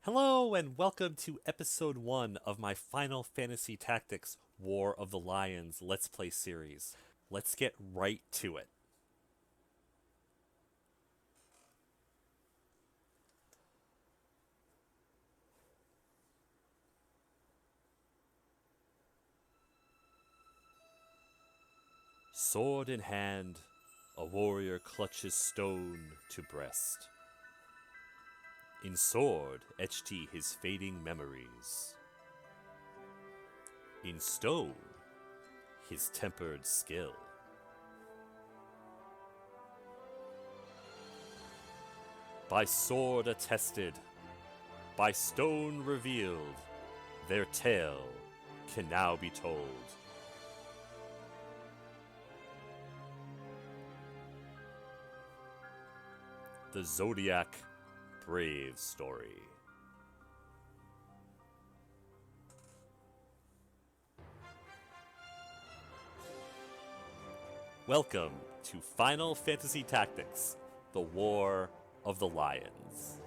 Hello and welcome to episode 1 of my Final Fantasy Tactics War of the Lions Let's Play series. Let's get right to it. Sword in hand, a warrior clutches stone to breast. In sword etched he his fading memories. In stone, his tempered skill. By sword attested, by stone revealed, their tale can now be told. The Zodiac Brave Story. Welcome to Final Fantasy Tactics, the War of the Lions.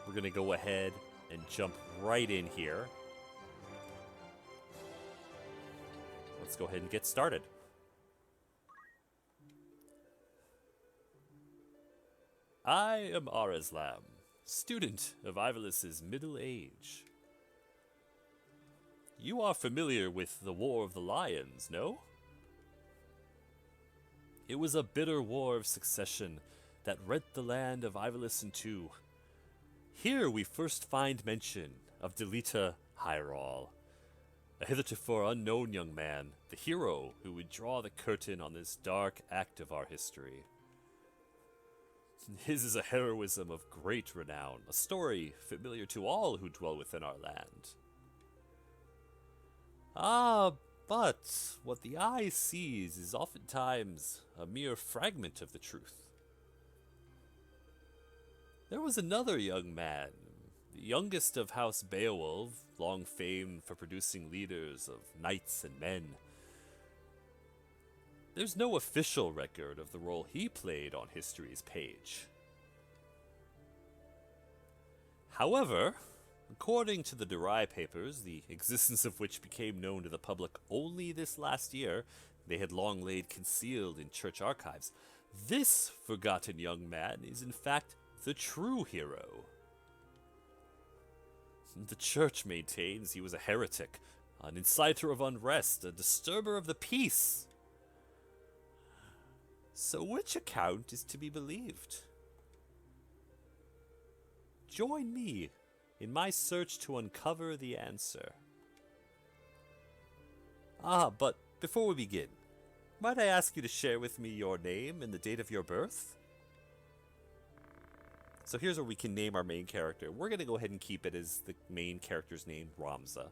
We're going to go ahead and jump right in here. Let's go ahead and get started. I am Areslam, student of Ivalis' middle age. You are familiar with the War of the Lions, no? It was a bitter war of succession that rent the land of Ivalis in two. Here we first find mention of Delita Hyrule, a hitherto unknown young man, the hero who would draw the curtain on this dark act of our history. His is a heroism of great renown, a story familiar to all who dwell within our land. But what the eye sees is oftentimes a mere fragment of the truth. There was another young man, the youngest of House Beowulf, long famed for producing leaders of knights and men. There's no official record of the role he played on history's page. However, according to the Durai papers, the existence of which became known to the public only this last year, they had long laid concealed in church archives, this forgotten young man is in fact the true hero. The church maintains he was a heretic, an inciter of unrest, a disturber of the peace. So which account is to be believed? Join me in my search to uncover the answer. But before we begin, might I ask you to share with me your name and the date of your birth? So here's where we can name our main character. We're going to go ahead and keep it as the main character's name, Ramza.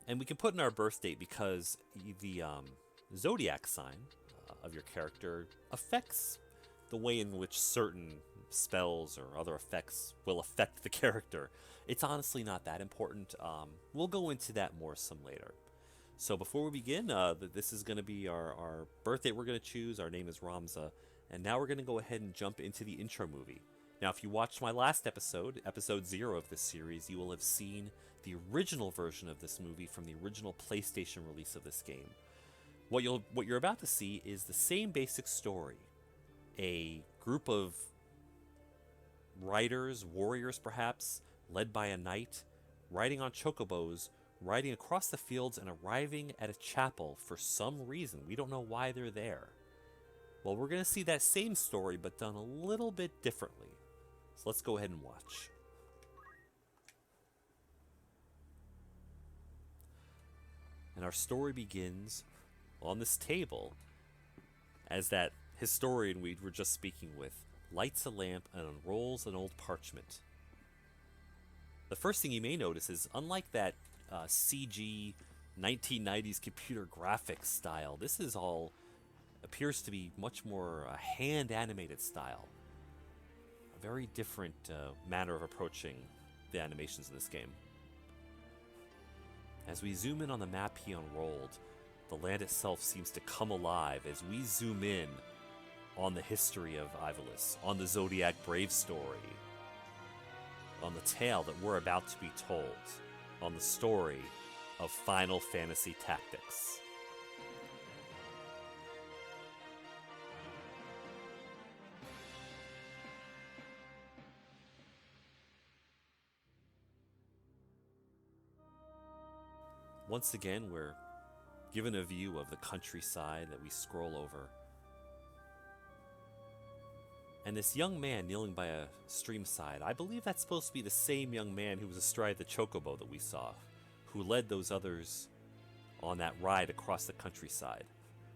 And we can put in our birth date because the zodiac sign of your character affects the way in which certain spells or other effects will affect the character. It's honestly not that important. We'll go into that more some later. So before we begin, this is going to be our birth date we're going to choose. Our name is Ramza. And now we're going to go ahead and jump into the intro movie. Now, if you watched my last episode, episode 0 of this series, you will have seen the original version of this movie from the original PlayStation release of this game. What you're about to see is the same basic story. A group of riders, warriors perhaps, led by a knight, riding on chocobos, riding across the fields and arriving at a chapel for some reason. We don't know why they're there. Well, we're going to see that same story, but done a little bit differently. So let's go ahead and watch. And our story begins on this table as that historian we were just speaking with lights a lamp and unrolls an old parchment. The first thing you may notice is, unlike that CG 1990s computer graphics style, this is all appears to be much more a hand-animated style. A very different manner of approaching the animations in this game. As we zoom in on the map he unrolled, the land itself seems to come alive as we zoom in on the history of Ivalice, on the Zodiac Brave story, on the tale that we're about to be told, on the story of Final Fantasy Tactics. Once again, we're given a view of the countryside that we scroll over. And this young man kneeling by a stream side, I believe that's supposed to be the same young man who was astride the chocobo that we saw, who led those others on that ride across the countryside.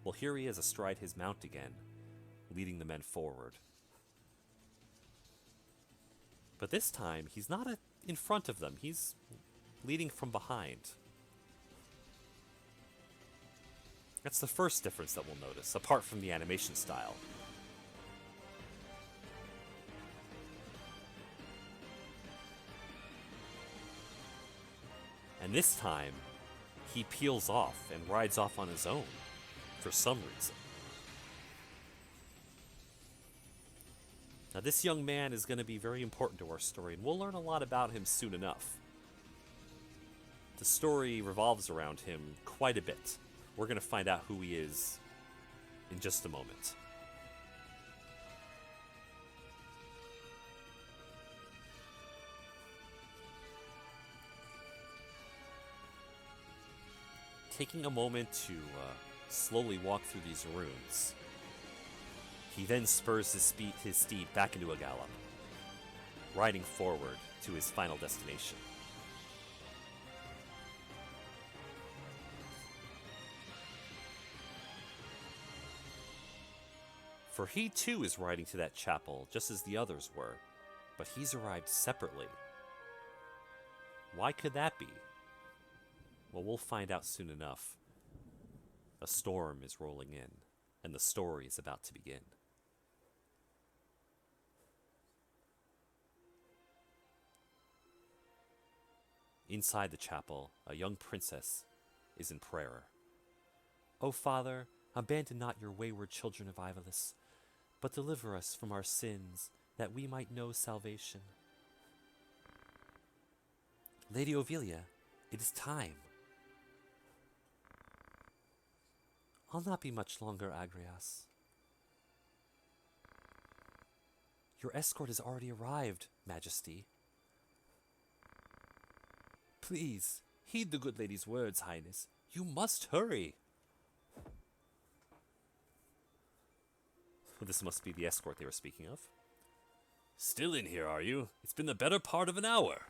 Well, here he is astride his mount again, leading the men forward. But this time, he's not in front of them, he's leading from behind. That's the first difference that we'll notice, apart from the animation style. And this time, he peels off and rides off on his own, for some reason. Now this young man is going to be very important to our story, and we'll learn a lot about him soon enough. The story revolves around him quite a bit. We're going to find out who he is in just a moment. Taking a moment to slowly walk through these ruins, he then spurs his steed back into a gallop, riding forward to his final destination. For he too is riding to that chapel, just as the others were, but he's arrived separately. Why could that be? Well, we'll find out soon enough. A storm is rolling in, and the story is about to begin. Inside the chapel, a young princess is in prayer. "O Father, abandon not your wayward children of Ivalice, but deliver us from our sins, that we might know salvation." Lady Ovelia, it is time. I'll not be much longer, Agrias. Your escort has already arrived, Majesty. Please, heed the good lady's words, Highness. You must hurry. This must be the escort they were speaking of. Still in here, are you? It's been the better part of an hour.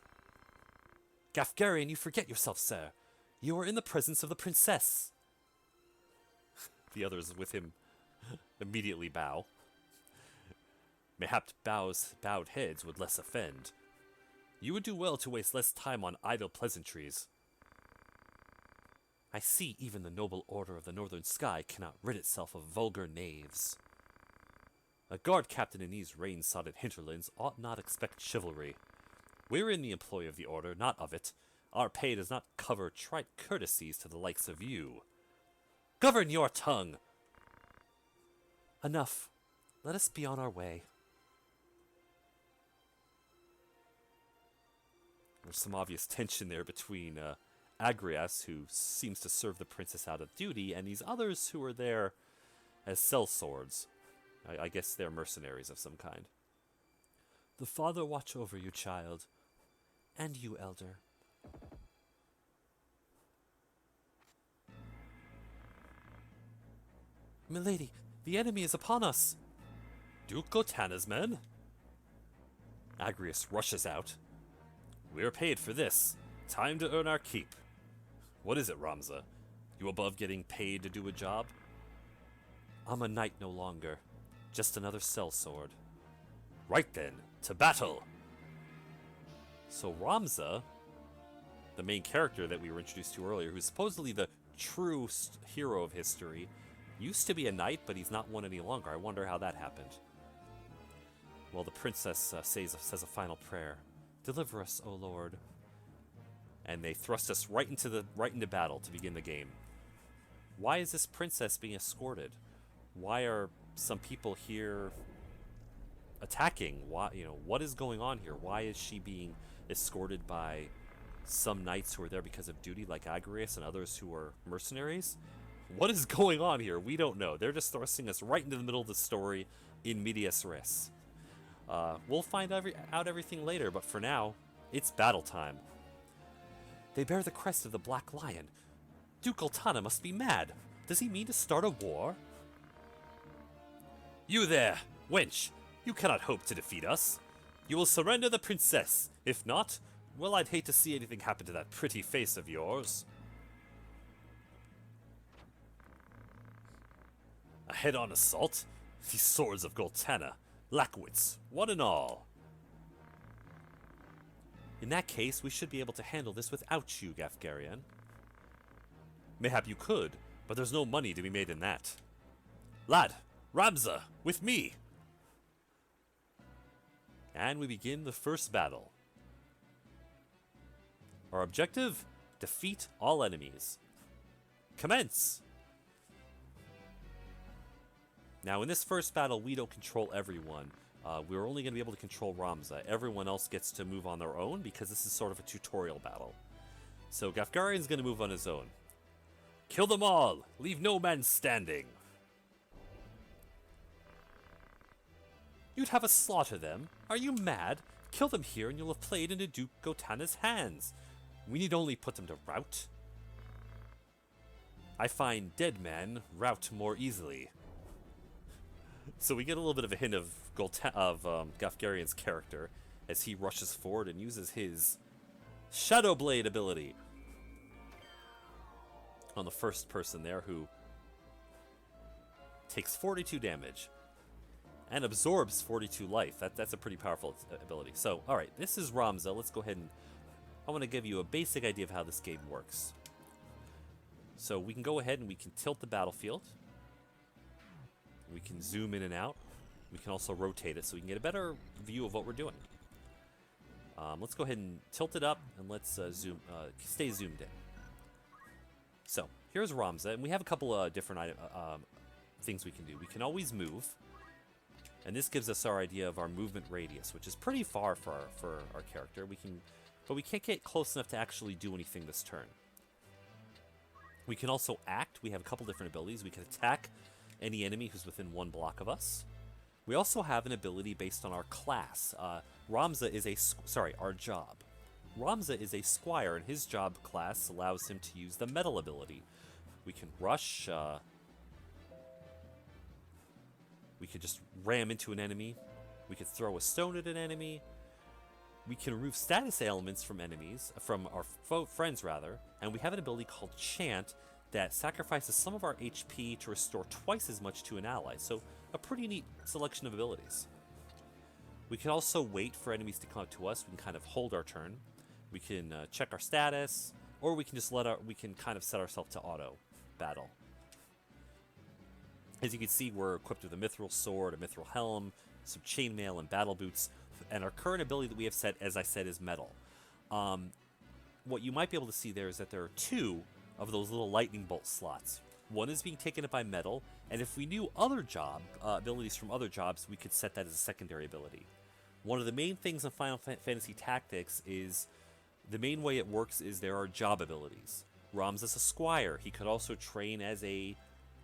Gafgarian, you forget yourself, sir. You are in the presence of the princess. The others with him immediately bow. Mayhap bowed heads would less offend. You would do well to waste less time on idle pleasantries. I see even the noble order of the northern sky cannot rid itself of vulgar knaves. A guard captain in these rain-sodded hinterlands ought not expect chivalry. We're in the employ of the order, not of it. Our pay does not cover trite courtesies to the likes of you. Govern your tongue! Enough. Let us be on our way. There's some obvious tension there between Agrias, who seems to serve the princess out of duty, and these others who are there as sellswords. I guess they're mercenaries of some kind. The Father watch over you, child. And you, elder. Milady, the enemy is upon us. Duke Gotana's men? Agrias rushes out. We're paid for this. Time to earn our keep. What is it, Ramza? You above getting paid to do a job? I'm a knight no longer. Just another sellsword. Right then, to battle! So Ramza, the main character that we were introduced to earlier, who's supposedly the true hero of history, used to be a knight, but he's not one any longer. I wonder how that happened. Well, the princess says a final prayer. Deliver us, O Lord. And they thrust us right into battle to begin the game. Why is this princess being escorted? Why are some people here attacking. Why, what is going on here? Why is she being escorted by some knights who are there because of duty, like Agrius, and others who are mercenaries? What is going on here? We don't know. They're just thrusting us right into the middle of the story in medias res. We'll find out everything later, but for now, it's battle time. They bear the crest of the Black Lion. Duke Ultana must be mad. Does he mean to start a war? You there, wench! You cannot hope to defeat us. You will surrender the princess. If not, well, I'd hate to see anything happen to that pretty face of yours. A head-on assault? These swords of Goltana, Lackwitz, one and all. In that case, we should be able to handle this without you, Gafgarian. Mayhap you could, but there's no money to be made in that. Lad, Ramza, with me! And we begin the first battle. Our objective? Defeat all enemies. Commence! Now, in this first battle, we don't control everyone. We're only going to be able to control Ramza. Everyone else gets to move on their own because this is sort of a tutorial battle. So Gafgarian's going to move on his own. Kill them all! Leave no man standing! You'd have us slaughter them? Are you mad? Kill them here and you'll have played into Duke Gotana's hands. We need only put them to rout. I find dead men rout more easily. So we get a little bit of a hint of Gafgarian's character as he rushes forward and uses his Shadow Blade ability on the first person there, who takes 42 damage and absorbs 42 life. That's a pretty powerful ability. So, alright, this is Ramza. Let's go ahead and I want to give you a basic idea of how this game works. So we can go ahead and we can tilt the battlefield. We can zoom in and out. We can also rotate it so we can get a better view of what we're doing. Let's go ahead and tilt it up and let's stay zoomed in. So here's Ramza, and we have a couple of different things we can do. We can always move, and this gives us our idea of our movement radius, which is pretty far for our character. But we can't get close enough to actually do anything this turn. We can also act. We have a couple different abilities. We can attack any enemy who's within one block of us. We also have an ability based on our class. Ramza is our job. Ramza is a squire, and his job class allows him to use the metal ability. We can rush. We could just ram into an enemy. We could throw a stone at an enemy. We can remove status ailments from enemies, from our friends rather, and we have an ability called Chant that sacrifices some of our HP to restore twice as much to an ally. So a pretty neat selection of abilities. We can also wait for enemies to come up to us. We can kind of hold our turn. We can check our status, or we can just we can kind of set ourselves to auto battle. As you can see, we're equipped with a mithril sword, a mithril helm, some chainmail, and battle boots. And our current ability that we have set, as I said, is metal. What you might be able to see there is that there are two of those little lightning bolt slots. One is being taken up by metal, and if we knew other abilities from other jobs, we could set that as a secondary ability. One of the main things in Final Fantasy Tactics is, the main way it works is there are job abilities. Ramza's a squire. He could also train as a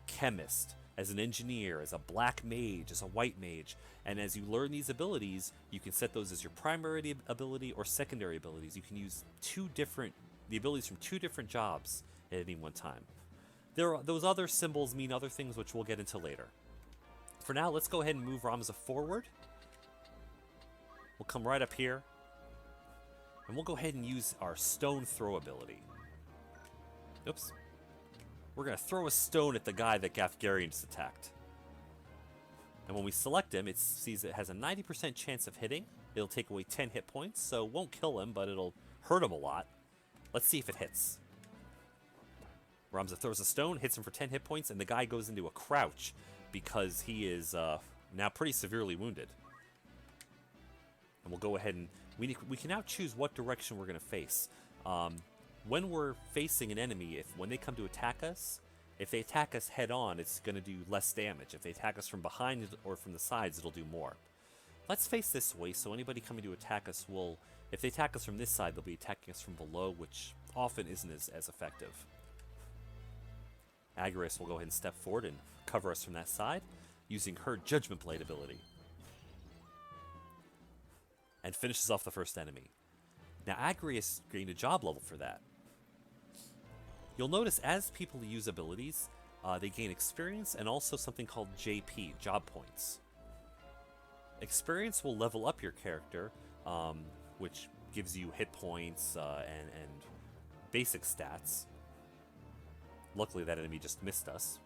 chemist, as an engineer, as a black mage, as a white mage. And as you learn these abilities, you can set those as your primary ability or secondary abilities. You can use the abilities from two different jobs at any one time. Those other symbols mean other things, which we'll get into later. For now, let's go ahead and move Ramza forward. We'll come right up here, and we'll go ahead and use our stone throw ability. Oops. We're going to throw a stone at the guy that Gafgarian just attacked. And when we select him, it sees it has a 90% chance of hitting. It'll take away 10 hit points, so it won't kill him, but it'll hurt him a lot. Let's see if it hits. Ramza throws a stone, hits him for 10 hit points, and the guy goes into a crouch because he is now pretty severely wounded. And we'll go ahead and we can now choose what direction we're going to face. When we're facing an enemy, when they come to attack us, If they attack us head on, it's going to do less damage. If they attack us from behind or from the sides, it'll do more. Let's face this way, so anybody coming to attack us will... If they attack us from this side, they'll be attacking us from below, which often isn't as effective. Agrias will go ahead and step forward and cover us from that side, using her Judgment Blade ability. And finishes off the first enemy. Now, Agrias gained a job level for that. You'll notice as people use abilities, they gain experience and also something called JP, job points. Experience will level up your character, which gives you hit points and basic stats. Luckily, that enemy just missed us.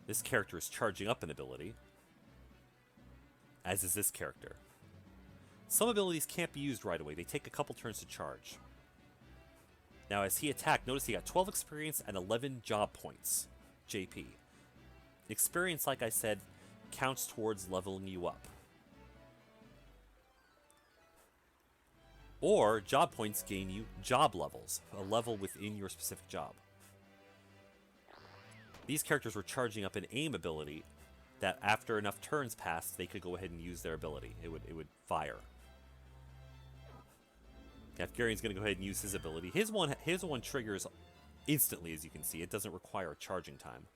This character is charging up an ability, as is this character. Some abilities can't be used right away. They take a couple turns to charge. Now, as he attacked, notice he got 12 experience and 11 job points, JP. Experience, like I said, counts towards leveling you up. Or, job points gain you job levels, a level within your specific job. These characters were charging up an aim ability that after enough turns passed, they could go ahead and use their ability. It would fire. Gafgarian's going to go ahead and use his ability. His one triggers instantly, as you can see. It doesn't require a charging time.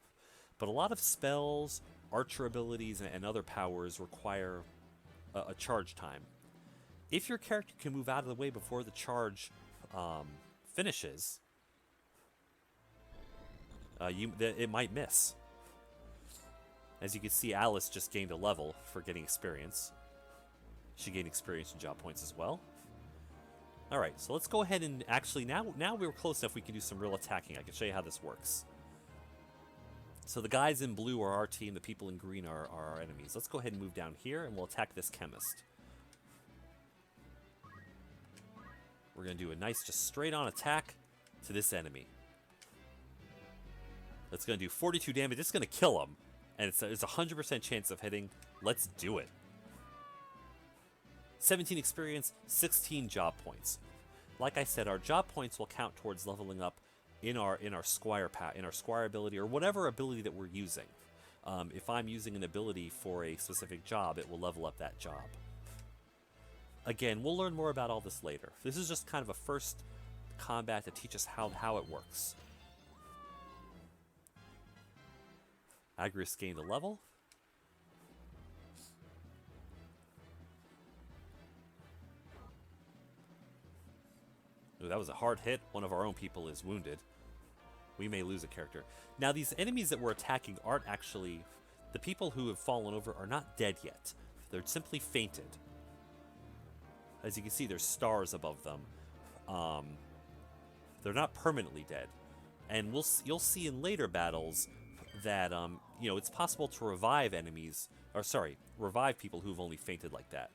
But a lot of spells, archer abilities, and other powers require a charge time. If your character can move out of the way before the charge finishes, it might miss. As you can see, Alice just gained a level for getting experience. She gained experience and job points as well. Alright, so let's go ahead and actually, now we're close enough we can do some real attacking. I can show you how this works. So the guys in blue are our team, the people in green are our enemies. Let's go ahead and move down here and we'll attack this chemist. We're going to do a nice, just straight on attack to this enemy. That's going to do 42 damage. It's going to kill him. And it's a 100% chance of hitting. Let's do it. 17 experience, 16 job points. Like I said, our job points will count towards leveling up in our squire ability or whatever ability that we're using. If I'm using an ability for a specific job, it will level up that job. Again, we'll learn more about all this later. This is just kind of a first combat to teach us how it works. Agrias gained a level. Ooh, that was a hard hit. One of our own people is wounded. We may lose a character. Now, these enemies that we're attacking aren't actually... The people who have fallen over are not dead yet. They're simply fainted. As you can see, there's stars above them. They're not permanently dead. And you'll see in later battles that, it's possible to revive enemies... revive people who've only fainted like that.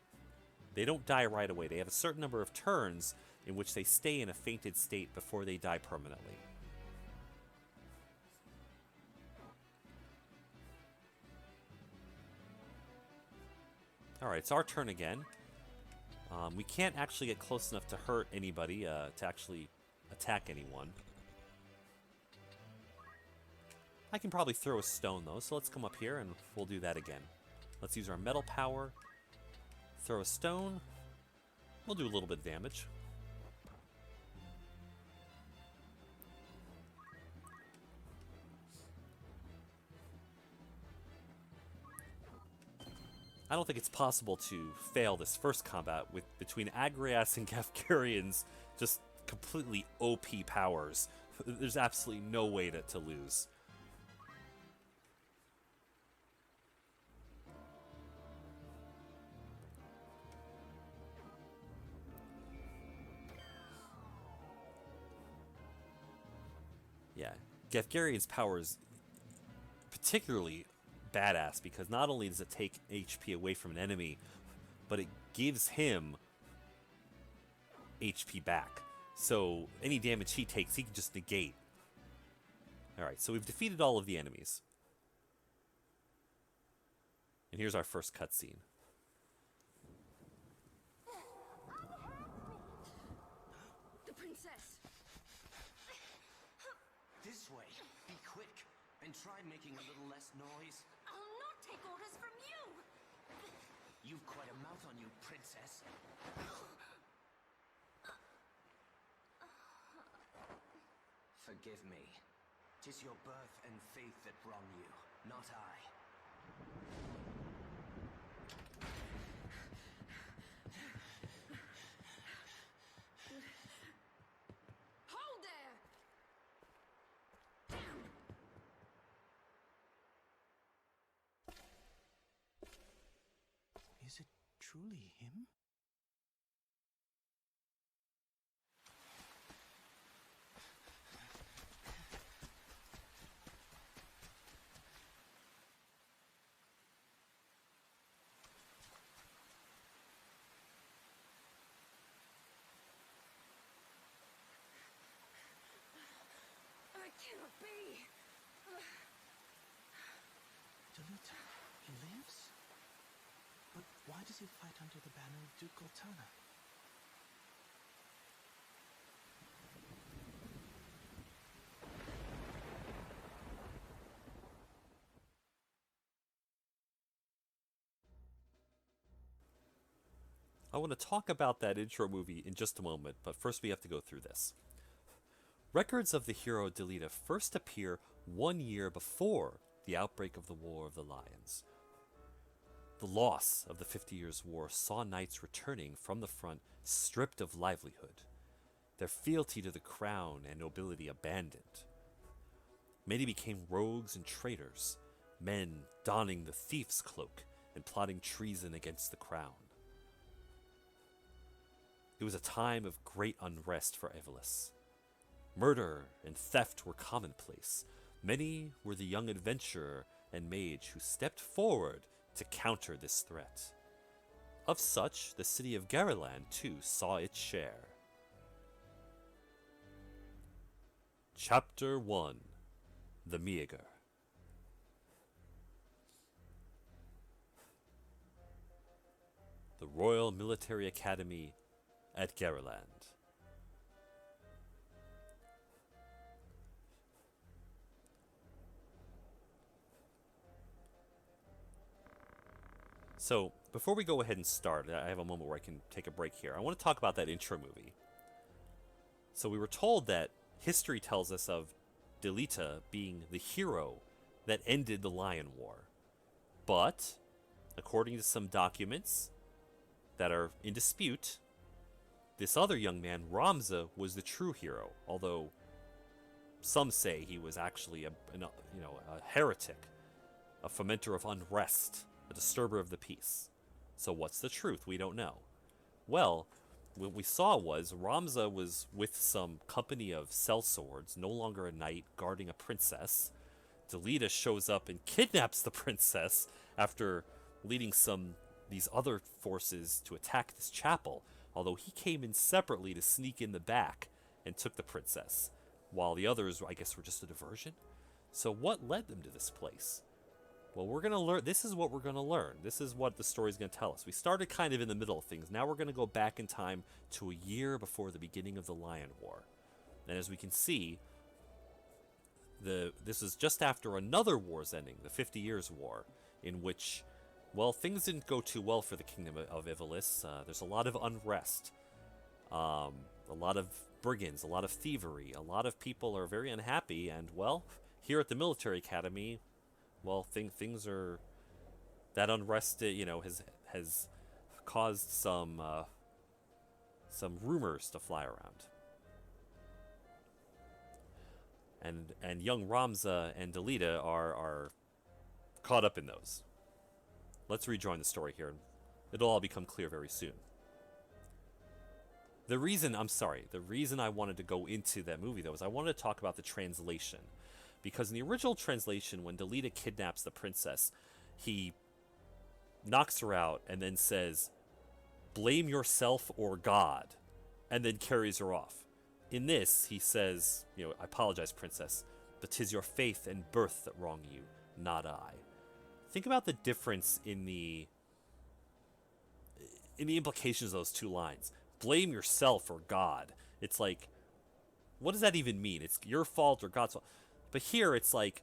They don't die right away. They have a certain number of turns in which they stay in a fainted state before they die permanently. Alright, it's our turn again. We can't actually get close enough to hurt anybody, to actually attack anyone. I can probably throw a stone, though, so let's come up here and we'll do that again. Let's use our metal power. Throw a stone. We'll do a little bit of damage. I don't think it's possible to fail this first combat between Agrias and Gafgarian's just completely OP powers. There's absolutely no way to lose. Yeah, Gafgarian's power is particularly badass because not only does it take HP away from an enemy, but it gives him HP back. So any damage he takes, he can just negate. Alright, so we've defeated all of the enemies. And here's our first cutscene. The princess. try making a little less noise? I'll not take orders from you! You've quite a mouth on you, princess. Forgive me. 'Tis your birth and faith that wrong you, not I. Hold there! Damn! Is it truly him? It cannot be! Delita, he lives? But why does he fight under the banner of Duke Goltana? I want to talk about that intro movie in just a moment, but first we have to go through this. Records of the hero Delita first appear 1 year before the outbreak of the War of the Lions. The loss of the 50 Years' War saw knights returning from the front stripped of livelihood, their fealty to the crown and nobility abandoned. Many became rogues and traitors, men donning the thief's cloak and plotting treason against the crown. It was a time of great unrest for Evelis. Murder and theft were commonplace. Many were the young adventurer and mage who stepped forward to counter this threat. Of such, the city of Garaland too saw its share. Chapter 1: The Meager. The Royal Military Academy at Garaland. So, before we go ahead and start, I have a moment where I can take a break here. I want to talk about that intro movie. So we were told that history tells us of Delita being the hero that ended the Lion War. But, according to some documents that are in dispute, this other young man, Ramza, was the true hero, although some say he was actually a heretic, a fomenter of unrest, a disturber of the peace. So what's the truth? We don't know. Well, what we saw was Ramza was with some company of sellswords, no longer a knight, guarding a princess. Delita shows up and kidnaps the princess after leading these other forces to attack this chapel, although he came in separately to sneak in the back and took the princess, while the others, I guess, were just a diversion. So what led them to this place? Well, we're going to learn. This is what we're going to learn. This is what the story's going to tell us. We started kind of in the middle of things. Now we're going to go back in time to a year before the beginning of the Lion War. And as we can see, this is just after another war's ending, the 50 Years' War, in which, well, things didn't go too well for the kingdom of Evelis. There's a lot of unrest, a lot of brigands, a lot of thievery. A lot of people are very unhappy, and, well, here at the military academy, well, things are, that unrest, has caused some rumors to fly around. And young Ramza and Delita are caught up in those. Let's rejoin the story here, and it'll all become clear very soon. The reason I wanted to go into that movie, though, is I wanted to talk about the translation. Because in the original translation, when Delita kidnaps the princess, he knocks her out and then says, "Blame yourself or God," and then carries her off. In this, he says, "I apologize, princess, but 'tis your faith and birth that wrong you, not I." Think about the difference in the implications of those two lines. Blame yourself or God. It's like, what does that even mean? It's your fault or God's fault. But here it's like,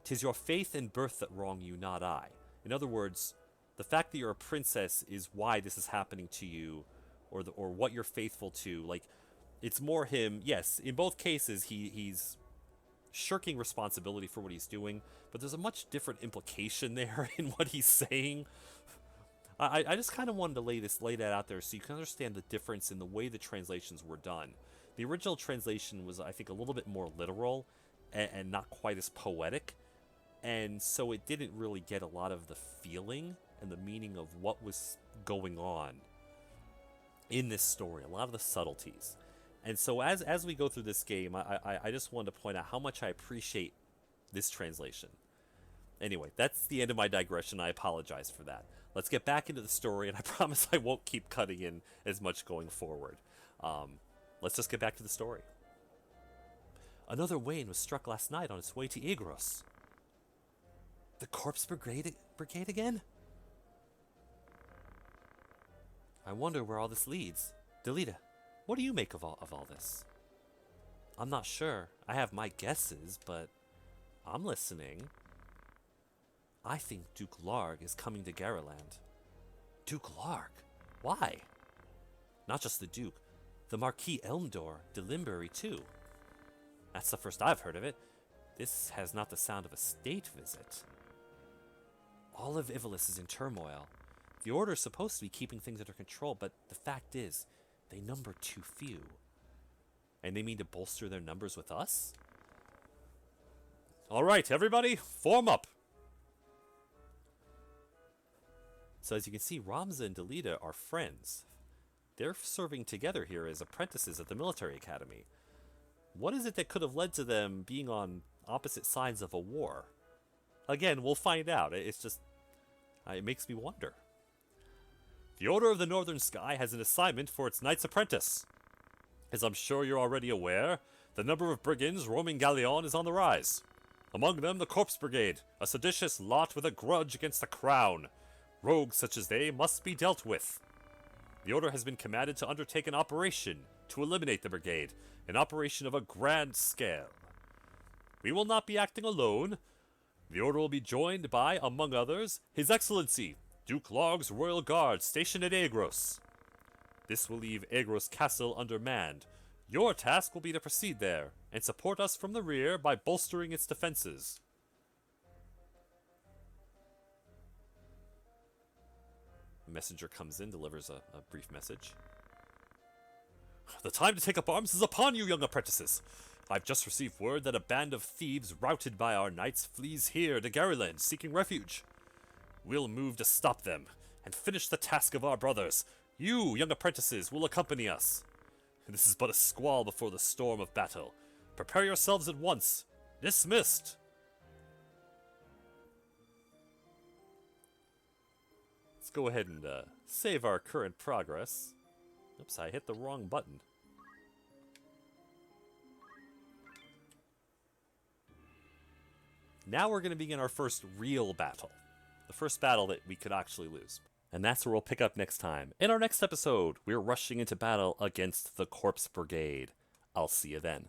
'Tis your faith and birth that wrong you, not I. In other words, the fact that you're a princess is why this is happening to you, or what you're faithful to. Like, it's more him. Yes, in both cases, he's shirking responsibility for what he's doing, but there's a much different implication there in what he's saying. I just kind of wanted to lay that out there so you can understand the difference in the way the translations were done. The original translation was, I think, a little bit more literal and not quite as poetic, and so it didn't really get a lot of the feeling and the meaning of what was going on in this story, a lot of the subtleties. And so as we go through this game, I just wanted to point out how much I appreciate this translation. Anyway, that's the end of my digression. I apologize for that. Let's get back into the story, and I promise I won't keep cutting in as much going forward. Let's just get back to the story. Another Wayne was struck last night on its way to Igros. The Corpse Brigade again? I wonder where all this leads. Delita, what do you make of all this? I'm not sure. I have my guesses, but I'm listening. I think Duke Larg is coming to Garaland. Duke Larg? Why? Not just the Duke. The Marquis Elmdor de Limbury, too. That's the first I've heard of it. This has not the sound of a state visit. All of Ivalis is in turmoil. The Order is supposed to be keeping things under control, but the fact is, they number too few. And they mean to bolster their numbers with us? All right, everybody, form up. So as you can see, Ramza and Delita are friends. They're serving together here as apprentices at the military academy. What is it that could have led to them being on opposite sides of a war? Again, we'll find out. It's just, it makes me wonder. The Order of the Northern Sky has an assignment for its Knights Apprentice. As I'm sure you're already aware, the number of brigands roaming Galleon is on the rise. Among them, the Corpse Brigade, a seditious lot with a grudge against the Crown. Rogues such as they must be dealt with. The Order has been commanded to undertake an operation to eliminate the brigade, an operation of a grand scale. We will not be acting alone. The Order will be joined by, among others, His Excellency, Duke Larg's Royal Guard stationed at Agros. This will leave Agros Castle undermanned. Your task will be to proceed there, and support us from the rear by bolstering its defenses. A messenger comes in, delivers a brief message. The time to take up arms is upon you, young apprentices. I've just received word that a band of thieves routed by our knights flees here to Garyland seeking refuge. We'll move to stop them and finish the task of our brothers. You, young apprentices, will accompany us. This is but a squall before the storm of battle. Prepare yourselves at once. Dismissed. Let's go ahead and save our current progress. Oops, I hit the wrong button. Now we're going to begin our first real battle. The first battle that we could actually lose. And that's where we'll pick up next time. In our next episode, we're rushing into battle against the Corpse Brigade. I'll see you then.